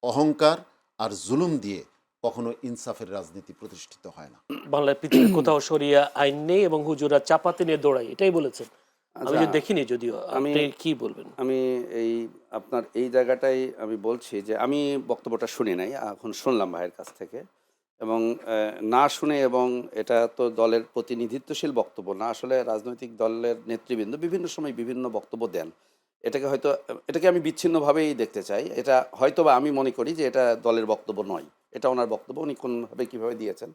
অহংকার আর জুলুম দিয়ে কখনো ইনসাফের রাজনীতি প্রতিষ্ঠিত হয় না। বাংলার পৃথিবীর কোথাও শরিয়া আইন নেই এবং হুজুরা চাপাতি নিয়ে দৌড়াই, এটাই বলেছেন। আমি আচ্ছা, যে দেখিনি, যদিও আমি আপনি কি বলবেন? আমি এই আপনার এই জায়গাটাই আমি বলছি যে আমি বক্তব্যটা শুনি নাই, এখন শুনলাম ভাইয়ের কাছ থেকে। এবং না শুনে, এবং এটা তো দলের প্রতিনিধিত্বশীল বক্তব্য না, আসলে রাজনৈতিক দলের নেতৃবৃন্দ বিভিন্ন সময় বিভিন্ন বক্তব্য দেন। এটাকে আমি বিচ্ছিন্নভাবেই দেখতে চাই। এটা হয়তো বা আমি মনে করি যে এটা দলের বক্তব্য নয়, এটা ওনার বক্তব্য, উনি কোনভাবে কীভাবে দিয়েছেন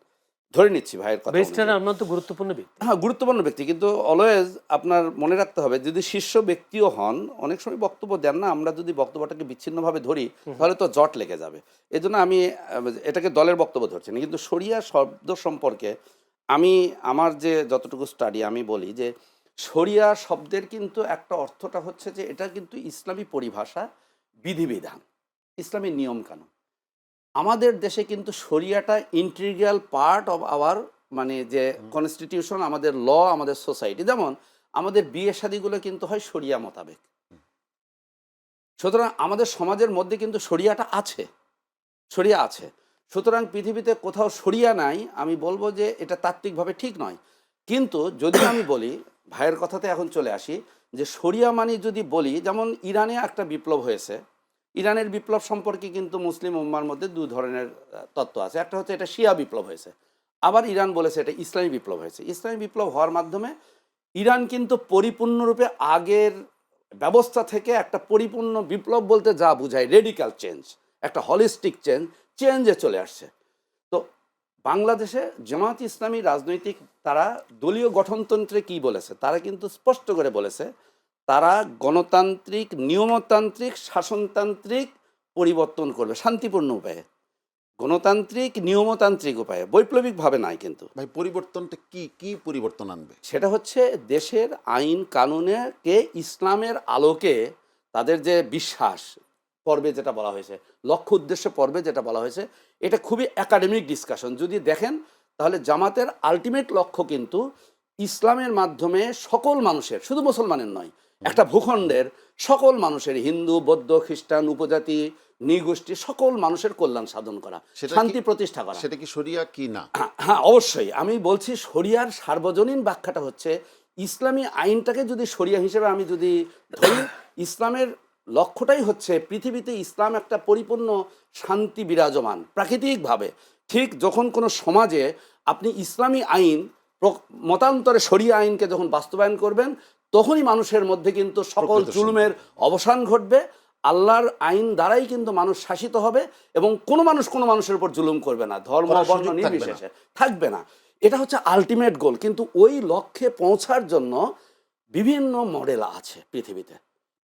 ধরে নিচ্ছি ভাইয়ের কথা ব্যারিস্টার অনুযায়ী। আমরা তো গুরুত্বপূর্ণ ব্যক্তি। হ্যাঁ, গুরুত্বপূর্ণ ব্যক্তি, কিন্তু অলওয়েজ আপনার মনে রাখতে হবে, যদি শীর্ষ ব্যক্তিও হন অনেক সময় বক্তব্য দেন না, আমরা যদি বক্তব্যটাকে বিচ্ছিন্নভাবে ধরি তাহলে তো জট লেগে যাবে। এই জন্য আমি এটাকে দলের বক্তব্য ধরছি না। কিন্তু শরিয়া শব্দ সম্পর্কে আমার যে যতটুকু স্টাডি, আমি বলি যে শরিয়া শব্দের কিন্তু একটা অর্থটা হচ্ছে যে এটা কিন্তু ইসলামী পরিভাষা, বিধিবিধান, ইসলামী নিয়মকানুন। আমাদের দেশে কিন্তু শরিয়াটা ইন্টিগ্রাল পার্ট অফ আওয়ার, মানে যে কনস্টিটিউশন, আমাদের ল, আমাদের সোসাইটি। যেমন আমাদের বিয়ে শাদিগুলো কিন্তু হয় শরিয়া মোতাবেক। সুতরাং আমাদের সমাজের মধ্যে কিন্তু শরিয়াটা আছে, শরিয়া আছে। সুতরাং পৃথিবীতে কোথাও শরিয়া নাই আমি বলবো যে এটা তাত্ত্বিকভাবে ঠিক নয়। কিন্তু যদি আমি বলি, ভাইয়ের কথাতে এখন চলে আসি, যে শরিয়া মানে যদি বলি, যেমন ইরানে একটা বিপ্লব হয়েছে, ইরানের বিপ্লব সম্পর্কে কিন্তু মুসলিম উম্মার মধ্যে দু ধরনের তত্ত্ব আছে। একটা হচ্ছে এটা শিয়া বিপ্লব হয়েছে, আবার ইরান বলেছে এটা ইসলামী বিপ্লব হয়েছে। ইসলামী বিপ্লব হওয়ার মাধ্যমে ইরান কিন্তু পরিপূর্ণরূপে আগের ব্যবস্থা থেকে একটা পরিপূর্ণ বিপ্লব বলতে যা বোঝায়, রেডিক্যাল চেঞ্জ, একটা হলিস্টিক চেঞ্জে চলে আসছে। তো বাংলাদেশে জামায়াত ইসলামী রাজনৈতিক, তারা দলীয় গঠনতন্ত্রে কি বলেছে, তারা কিন্তু স্পষ্ট করে বলেছে তারা গণতান্ত্রিক, নিয়মতান্ত্রিক, শাসনতান্ত্রিক পরিবর্তন করবে শান্তিপূর্ণ উপায়ে, গণতান্ত্রিক, নিয়মতান্ত্রিক উপায়ে, বৈপ্লবিকভাবে নাই। কিন্তু ভাই, পরিবর্তনটা কি কি পরিবর্তন আনবে? সেটা হচ্ছে দেশের আইন কানুনকে ইসলামের আলোকে, তাদের যে বিশ্বাস পর্বে যেটা বলা হয়েছে, লক্ষ্য উদ্দেশ্য পর্বে যেটা বলা হয়েছে, এটা খুবই একাডেমিক ডিসকাশন। যদি দেখেন তাহলে জামাতের আলটিমেট লক্ষ্য কিন্তু ইসলামের মাধ্যমে সকল মানুষের, শুধু মুসলমানের নয়, একটা ভূখণ্ডের সকল মানুষের, হিন্দু, বৌদ্ধ, খ্রিস্টান, উপজাতি, নৃগোষ্ঠী, সকল মানুষের কল্যাণ সাধন করা, শান্তি প্রতিষ্ঠা করা। সেটা কি শরিয়া কি না? হ্যাঁ, অবশ্যই। আমি বলছি শরিয়ার সার্বজনীন ব্যাখ্যাটা হচ্ছে ইসলামী আইনটাকে যদি শরিয়া হিসেবে আমি যদি ধরি, ইসলামের লক্ষ্যটাই হচ্ছে পৃথিবীতে ইসলাম একটা পরিপূর্ণ শান্তি বিরাজমান প্রাকৃতিকভাবে। ঠিক যখন কোনো সমাজে আপনি ইসলামী আইন মতান্তরে শরিয়া আইনকে যখন বাস্তবায়ন করবেন, তখনই মানুষের মধ্যে কিন্তু সকল জুলুমের অবসান ঘটবে। আল্লাহর আইন দ্বারাই কিন্তু মানুষ শাসিত হবে, এবং কোনো মানুষ কোনো মানুষের উপর জুলুম করবে না, ধর্ম বর্ণ নির্বিশেষে থাকবে না। এটা হচ্ছে আলটিমেট গোল। কিন্তু ওই লক্ষ্যে পৌঁছার জন্য বিভিন্ন মডেল আছে পৃথিবীতে,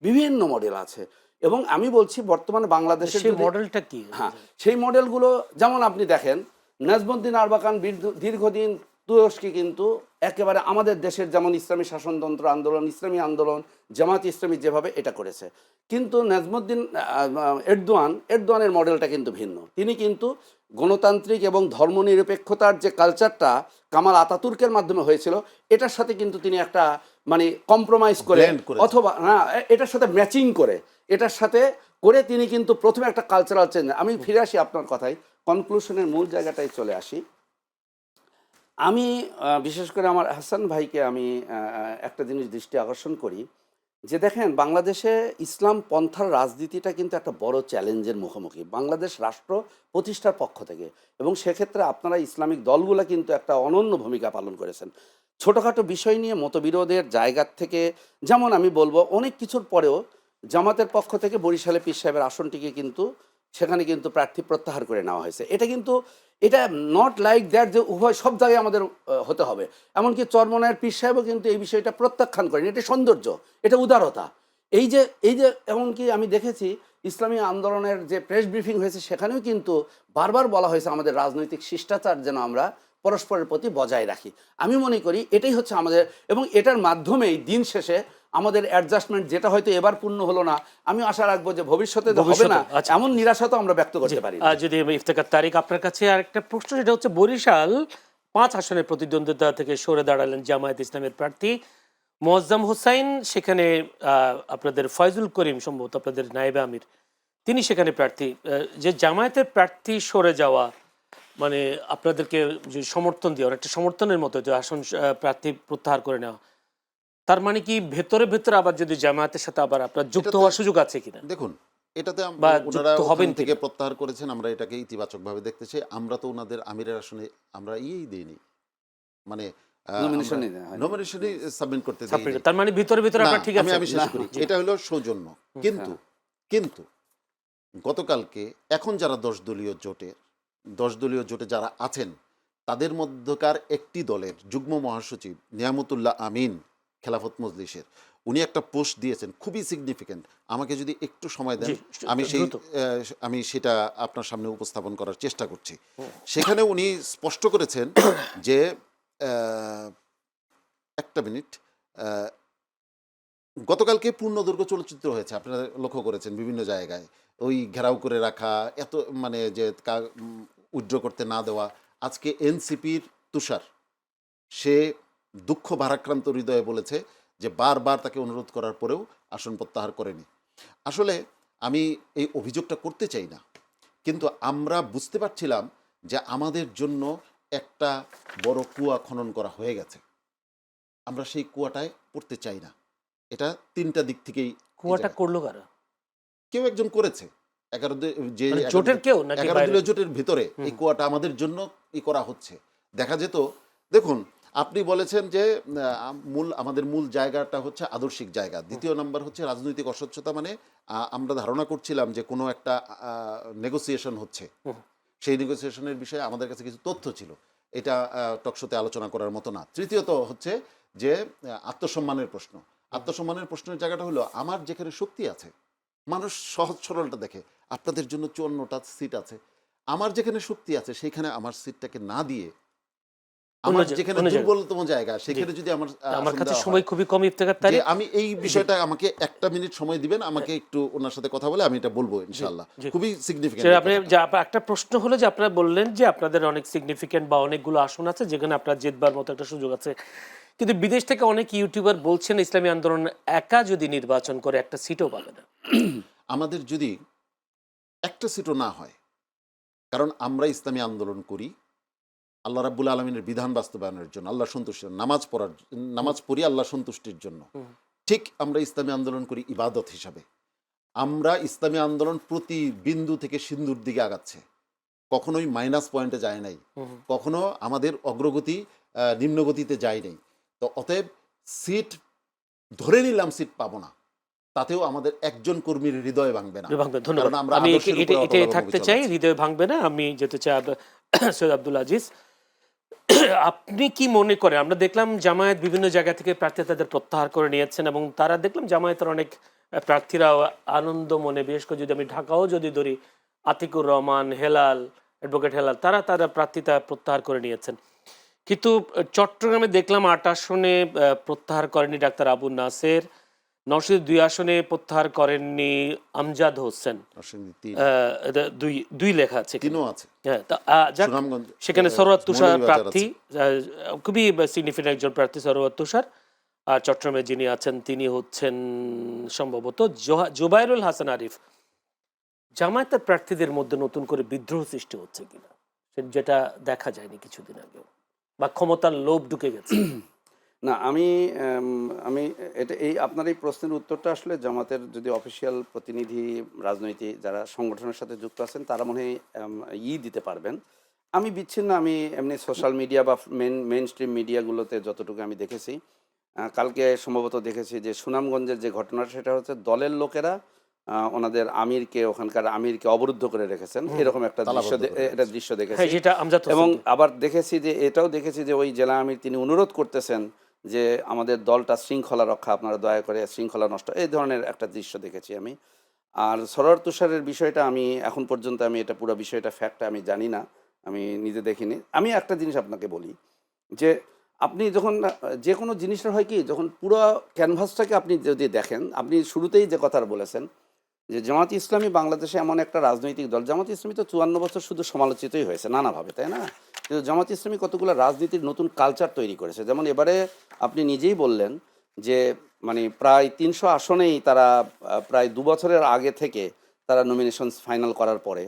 বিভিন্ন মডেল আছে। এবং আমি বলছি বর্তমানে বাংলাদেশের সেই মডেলটা কি? হ্যাঁ, সেই মডেলগুলো যেমন আপনি দেখেন, নাজমুদ্দিন আরবাকান দীর্ঘদিন তুরস্কে কিন্তু একেবারে আমাদের দেশের যেমন ইসলামী শাসনতন্ত্র আন্দোলন, ইসলামী আন্দোলন, জামাত ইসলামী যেভাবে এটা করেছে, কিন্তু নাজমুদ্দিন এরদোয়ানের মডেলটা কিন্তু ভিন্ন। তিনি কিন্তু গণতান্ত্রিক এবং ধর্মনিরপেক্ষতার যে কালচারটা কামাল আতাতুর্কের মাধ্যমে হয়েছিল, এটার সাথে কিন্তু তিনি একটা মানে কম্প্রোমাইজ করে, অথবা না এটার সাথে ম্যাচিং করে, এটার সাথে করে তিনি কিন্তু প্রথমে একটা কালচারাল চেঞ্জ। আমি ফিরে আসি আপনার কথায়, কনক্লুশনের মূল জায়গাটায় চলে আসি। আমি বিশেষ করে আমার হাসান ভাইকে আমি একটা জিনিস দৃষ্টি আকর্ষণ করি, যে দেখেন বাংলাদেশে ইসলাম পন্থার রাজনীতিটা কিন্তু একটা বড় চ্যালেঞ্জের মুখোমুখি বাংলাদেশ রাষ্ট্র প্রতিষ্ঠার পক্ষ থেকে, এবং সেক্ষেত্রে আপনারা ইসলামিক দলগুলো কিন্তু একটা অনন্য ভূমিকা পালন করেছেন। ছোটোখাটো বিষয় নিয়ে মতবিরোধের জায়গার থেকে, যেমন আমি বলবো অনেক কিছুর পরেও জামাতের পক্ষ থেকে বরিশালে পীর সাহেবের আসনটিকে কিন্তু সেখানে কিন্তু প্রার্থী প্রত্যাহার করে নেওয়া হয়েছে। এটা নট লাইক দ্যাট যে উভয় সব জায়গায় আমাদের হতে হবে। এমনকি চরমনায়ের পীর সাহেবও কিন্তু এই বিষয়টা প্রত্যাখ্যান করেন। এটা সৌন্দর্য, এটা উদারতা। এই যে এমনকি আমি দেখেছি ইসলামী আন্দোলনের যে প্রেস ব্রিফিং হয়েছে, সেখানেও কিন্তু বারবার বলা হয়েছে আমাদের রাজনৈতিক শিষ্টাচার যেন আমরা পরস্পরের প্রতি বজায় রাখি। আমি মনে করি এটাই হচ্ছে আমাদের, এবং এটার মাধ্যমেই দিন শেষে আমাদের অ্যাডজাস্টমেন্ট, যেটা হয়তো এবার পূর্ণ হলো না, আমি আশা রাখবো যে ভবিষ্যতে হবে না, এমন নিরাশা তো আমরা ব্যক্ত করতে পারি। যদি ইফতেখার তারিক, আপনার কাছে আরেকটা প্রশ্ন, সেটা হচ্ছে বরিশাল 5 আসনের প্রতিদ্বন্দ্বিতা থেকে সরে দাঁড়ালেন জামায়াত ইসলামের প্রার্থী মোয়াজ্জম হোসাইন, সেখানে আপনাদের ফয়জুল করিম সম্ভবত আপনাদের নায়েবে আমির, তিনি সেখানে প্রার্থী। যে জামায়াতের প্রার্থী সরে যাওয়া মানে আপনাদেরকে যে সমর্থন দিয়ে অনেকটা সমর্থনের মতো যে আসন প্রার্থী প্রত্যাহার করে নেওয়া, তার মানে কি ভেতরে ভেতরে আবার যদি জামায়াতের সাথে আবার আপনার যুক্ত এটাতে- হওয়ার সুযোগ আছে কিনা? দেখুন, এটাতে বা ওনারা যুক্ত হবেন ওখান থেকে কিনা? প্রত্যাহার করেছেন, আমরা এটাকে ইতিবাচকভাবে দেখতে চাই। আমরা তো ওনাদের আমিরের আসনে আমরা দিইনি, মানে Nomination-ই দেয়া হয়নি। নমিনেশনই সাবমিট করতে ছাত্রীরা। দিইনি। তার মানে ভিতরে ভিতরে না, আপনার ঠিক আছে। আমি শেষ করি। এটা হলো সৌজন্য। কিন্তু কিন্তু গতকালকে এখন যারা 10 দলীয় জোটে যারা আছেন, তাদের মধ্যকার একটি দলের যুগ্ম মহাসচিব নিয়ামতুল্লাহ আমিন খেলাফত মজলিসের, উনি একটা পোস্ট দিয়েছেন খুবই সিগনিফিক্যান্ট। আমাকে যদি একটু সময় দেন, জি, দ্রুত। আমি সেটা আপনার সামনে উপস্থাপন করার চেষ্টা করছি। সেখানে উনি স্পষ্ট করেছেন যে একটা মিনিট, গতকালকে পূর্ণদৈর্ঘ্য চলচ্চিত্র হয়েছে, আপনারা লক্ষ্য করেছেন বিভিন্ন জায়গায়, ওই ঘেরাও করে রাখা, এত মানে যে উইথড্র করতে না দেওয়া। আজকে এনসিপির তুষার, সে দুঃখ ভারাক্রান্ত হৃদয়ে বলেছে যে বারবার তাকে অনুরোধ করার পরেও আসন প্রত্যাহার করেনি। আসলে আমি এই অভিযোগটা করতে চাই না, কিন্তু আমরা বুঝতে পারছিলাম যে আমাদের জন্য একটা বড় কুয়া খনন করা হয়ে গেছে। আমরা সেই কুয়াটায় পড়তে চাই না। এটা তিনটা দিক থেকেই। কুয়াটা করলো কারা? কেউ একজন করেছে, 11 মানে জোটের কেউ নাকি 11 বাইরে? দলীয় জোটের ভিতরে এই কুয়াটা আমাদের জন্য করা হচ্ছে। দেখা যেত, দেখুন আপনি বলেছেন যে আমাদের মূল জায়গাটা হচ্ছে আদর্শিক জায়গা, দ্বিতীয় নাম্বার হচ্ছে রাজনৈতিক অস্বচ্ছতা। মানে আমরা ধারণা করছিলাম যে কোনো একটা নেগোসিয়েশন হচ্ছে, সেই নেগোসিয়েশনের বিষয়ে আমাদের কাছে কিছু তথ্য ছিল, এটা টকশোতে আলোচনা করার মতো না। তৃতীয়ত হচ্ছে যে আত্মসম্মানের প্রশ্ন। আত্মসম্মানের প্রশ্নের জায়গাটা হলো, আমার যেখানে শক্তি আছে, মানুষ সহজ সরলটা দেখে, আপনাদের জন্য 54টা সিট আছে, আমার যেখানে শক্তি আছে সেইখানে আমার সিটটাকে না দিয়ে আমার যেখানে দুর্বলতম জায়গা সেখানে যদি আমার আমার কাছে সময় খুবই কম, ইফতেখার তারিক। আমি এই বিষয়টা, আমাকে একটা মিনিট সময় দিবেন, আমাকে একটু ওনার সাথে কথা বলে আমি এটা বলবো ইনশাআল্লাহ। খুবই সিগনিফিক্যান্ট। আপনি একটা প্রশ্ন হলো যে আপনারা বললেন যে আপনাদের অনেক সিগনিফিক্যান্ট বা অনেকগুলো আসন আছে যেখানে আপনার জেতবার মতো একটা সুযোগ আছে, কিন্তু বিদেশ থেকে অনেক ইউটিউবার বলছেন ইসলামী আন্দোলন একা যদি নির্বাচন করে একটা সিটও পাবে না। আমাদের যদি একটা সিটও না হয়, কারণ আমরা ইসলামী আন্দোলন করি আল্লাহ রাব্বুল আলমিনের বিধান বাস্তবায়নের জন্য, আল্লাহ সন্তুষ্টির, নামাজ পড়ি আল্লাহ সন্তুষ্টির জন্য। ঠিক আমরা ইসলামী আন্দোলন করি ইবাদত হিসাবে। আমরা ইসলামী আন্দোলন প্রতি বিন্দু থেকে সিন্ধুর দিকে আগাচ্ছে, কখনোই মাইনাস পয়েন্টে যায় নাই, কখনো আমাদের অগ্রগতি নিম্নগতিতে যায় নাই। তো অতএব সিট ধরে নিলাম সিট পাবো না, তাতেও আমাদের একজন কর্মীর হৃদয় ভাঙবে না। ধন্যবাদ। আমি এটাই থাকতে চাই, হৃদয় ভাঙবে না। আমি যেতে চাই সৈয়দ আব্দুল আজিজ, আপনি কি মনে করেন? আমরা দেখলাম জামায়াত বিভিন্ন জায়গা থেকে প্রার্থী তাদের প্রত্যাহার করে নিয়েছেন এবং তারা দেখলাম জামায়াতের অনেক প্রার্থীরা আনন্দ মনে, বিশেষ করে যদি আমি ঢাকাও যদি ধরি, আতিকুর রহমান, হেলাল, অ্যাডভোকেট হেলাল, তারা প্রার্থিতা প্রত্যাহার করে নিয়েছেন। কিন্তু চট্টগ্রামে দেখলাম 8 আসনে প্রত্যাহার করেনি ডাক্তার আবু নাসের, নরসিংদী 2 আসনে প্রত্যাহার করেননি আমজাদ হোসেন, দুই লেখা আছে, হ্যাঁ। সেখানে সরোয়ার তুষার প্রার্থী, খুবই সিগনিফিক্যান্ট একজন প্রার্থী সরোয়ার তুষার। আর চট্টগ্রামে যিনি আছেন তিনি হচ্ছেন সম্ভবত জোবাইরুল হাসান আরিফ। জামায়াতের প্রার্থীদের মধ্যে নতুন করে বিদ্রোহ সৃষ্টি হচ্ছে কিনা, যেটা দেখা যায়নি কিছুদিন আগে, বা ক্ষমতার লোভ ঢুকে গেছে? না, আমি এটা আপনার এই প্রশ্নের উত্তরটা আসলে জামাতের যদি অফিসিয়াল প্রতিনিধি, রাজনৈতিক যারা সংগঠনের সাথে যুক্ত আছেন তারা মনে হয় দিতে পারবেন। আমি বিচ্ছিন্ন, আমি এমনি সোশ্যাল মিডিয়া বা মেইন স্ট্রিম মিডিয়াগুলোতে যতটুকু আমি দেখেছি, কালকে সম্ভবত দেখেছি যে সুনামগঞ্জের যে ঘটনা, সেটা হচ্ছে দলের লোকেরা ওনাদের ওখানকার আমিরকে অবরুদ্ধ করে রেখেছেন, এরকম একটা দৃশ্য দেখেছি। এবং আবার এটাও দেখেছি যে ওই জেলা আমির তিনি অনুরোধ করতেছেন যে আমাদের দলটা শৃঙ্খলা রক্ষা, আপনারা দয়া করে শৃঙ্খলা নষ্ট, এই ধরনের একটা দৃশ্য দেখেছি আমি। আর সরোয়ার তুষারের বিষয়টা আমি এখন পর্যন্ত এটা পুরো বিষয়টা ফ্যাক্টটা আমি জানি না, আমি নিজে দেখিনি। আমি একটা জিনিস আপনাকে বলি যে আপনি যখন যে কোনো জিনিসটা হয় কি, যখন পুরো ক্যানভাসটাকে আপনি যদি দেখেন, আপনি শুরুতেই যে কথা বলেছেন যে জামাত ইসলামী বাংলাদেশে এমন একটা রাজনৈতিক দল, জামাত ইসলামী তো 54 বছর শুধু সমালোচিতই হয়েছে নানাভাবে, তাই না? কিন্তু জামাত ইসলামী কতগুলো রাজনীতির নতুন কালচার তৈরি করেছে। যেমন এবারে আপনি নিজেই বললেন যে মানে প্রায় 300 আসনেই তারা প্রায় 2 বছরের আগে থেকে তারা নমিনেশন ফাইনাল করার পরে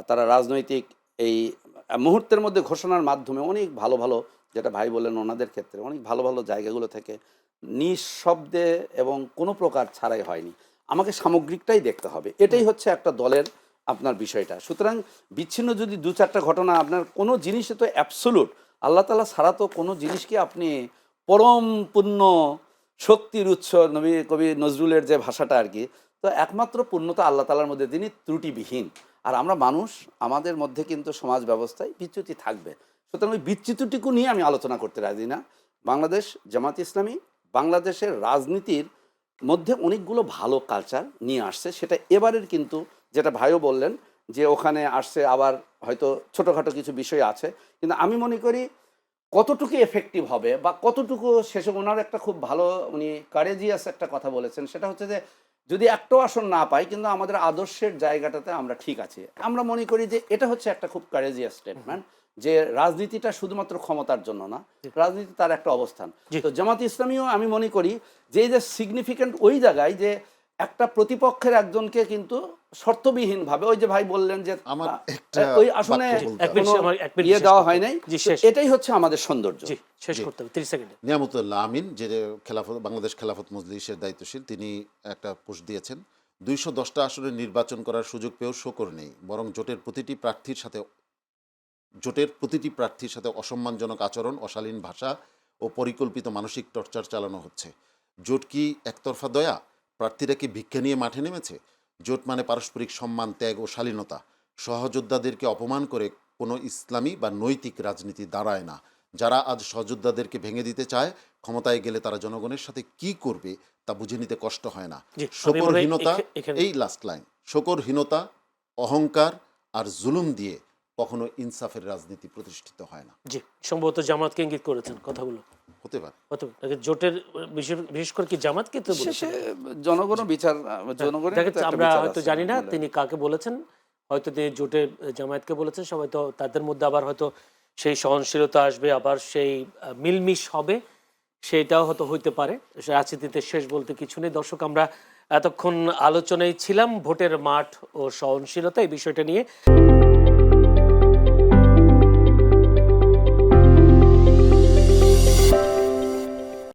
তারা রাজনৈতিক এই মুহূর্তের মধ্যে ঘোষণার মাধ্যমে অনেক ভালো ভালো, যেটা ভাই বললেন ওনাদের ক্ষেত্রে অনেক ভালো ভালো জায়গাগুলো থেকে নিঃশব্দে এবং কোনো প্রকার ছাড়াই হয়নি। আমাকে সামগ্রিকটাই দেখতে হবে, এটাই হচ্ছে একটা দলের আপনার বিষয়টা। সুতরাং বিচ্ছিন্ন যদি দু চারটা ঘটনা, আপনার কোনো জিনিসে তো অ্যাবসোলুট আল্লাহ তাআলা ছাড়া তো কোনো জিনিসকে আপনি পরম পূর্ণ শক্তির উৎস, নবী কবি নজরুলের যে ভাষাটা আর কি, তো একমাত্র পূর্ণতা আল্লাহ তাআলার মধ্যে, তিনি ত্রুটিবিহীন। আর আমরা মানুষ, আমাদের মধ্যে কিন্তু সমাজ ব্যবস্থায় বিচ্যুতি থাকবে। সুতরাং ওই বিচ্যুতিটুকু নিয়ে আমি আলোচনা করতে রাজি না। বাংলাদেশ জামাত ইসলামী বাংলাদেশের রাজনীতির মধ্যে অনেকগুলো ভালো কালচার নিয়ে আসছে, সেটা এবারের কিন্তু যেটা ভাইও বললেন যে ওখানে আসছে, আবার হয়তো ছোটোখাটো কিছু বিষয় আছে, কিন্তু আমি মনে করি কতটুকু এফেক্টিভ হবে বা কতটুকু শেষে, ওনার একটা খুব ভালো, উনি কারেজিয়াস একটা কথা বলেছেন, সেটা হচ্ছে যে যদি একটাও আসন না পাই কিন্তু আমাদের আদর্শের জায়গাটাতে আমরা ঠিক আছি। আমরা মনে করি যে এটা হচ্ছে একটা খুব কারেজিয়াস স্টেটমেন্ট, যে রাজনীতিটা শুধুমাত্র ক্ষমতার জন্য না, রাজনীতি তার একটা অবস্থান। তো জামাত ইসলামীও আমি মনে করি যে এই যে সিগনিফিক্যান্ট ওই জায়গায় যে একটা প্রতিপক্ষের একজনকে কিন্তু শর্তবিহীন ভাবে, ওই যে ভাই বললেন যে আমার একটা ওই আসনে বাক্য বলতে হবে। কোনো ইয়ে দেওয়া হয় নাই, জি, তো শেষ। এটাই হচ্ছে আমাদের সৌন্দর্য। জি, শেষ করতে হবে 30 সেকেন্ডে। নিয়ামতুল্লাহ আমিন, যে খেলাফত বাংলাদেশ খেলাফত মজলিসের দায়িত্বশীল, তিনি একটা পোস্ট দিয়েছেন, 210টা আসনে নির্বাচন করার সুযোগ পেয়েও শোকর নেই, বরং জোটের প্রতিটি প্রার্থীর সাথে অসম্মানজনক আচরণ, অশালীন ভাষা ও পরিকল্পিত মানসিক টর্চার চালানো হচ্ছে। জোট কি একতরফা দয়া? প্রার্থীরা কি ভিক্ষা নিয়ে মাঠে নেমেছে? জোট মানে পারস্পরিক সম্মান, ত্যাগ ও শালীনতা। সহযোদ্ধাদেরকে অপমান করে কোনো ইসলামী বা নৈতিক রাজনীতি দাঁড়ায় না। যারা আজ সহযোদ্ধাদেরকে ভেঙে দিতে চায়, ক্ষমতায় গেলে তারা জনগণের সাথে কি করবে তা বুঝে নিতে কষ্ট হয় না। জি, আমি মনে হয় শকরহীনতা, এখানে এই লাস্ট লাইন, শকরহীনতা, অহংকার আর জুলুম দিয়ে কখনো ইনসাফের রাজনীতি প্রতিষ্ঠিত হয় না। জি, সম্ভবত জামাতকে ইঙ্গিত করেছেন কথাগুলো। হতে পারে। জোটের বিশেষ করে কি জামাতকে তো বলেছেন। শেষে জনগণও বিচার, জনগণের দেখা তো একটা আমরা বিচার হয়তো আছে। জানি না তিনি কাকে বলেছেন, হয়তো তিনি জোটের জামায়াতকে বলেছেন, সবাই তো তাদের মধ্যে আবার হয়তো সেই সহনশীলতা আসবে, আবার সেই মিলমিশ হবে, সেটাও হয়তো হইতে পারে। রাজনীতিতে শেষ বলতে কিছু নেই। দর্শক, আমরা এতক্ষণ আলোচনায় ছিলাম ভোটের মাঠ ও সহনশীলতা এই বিষয়টা নিয়ে।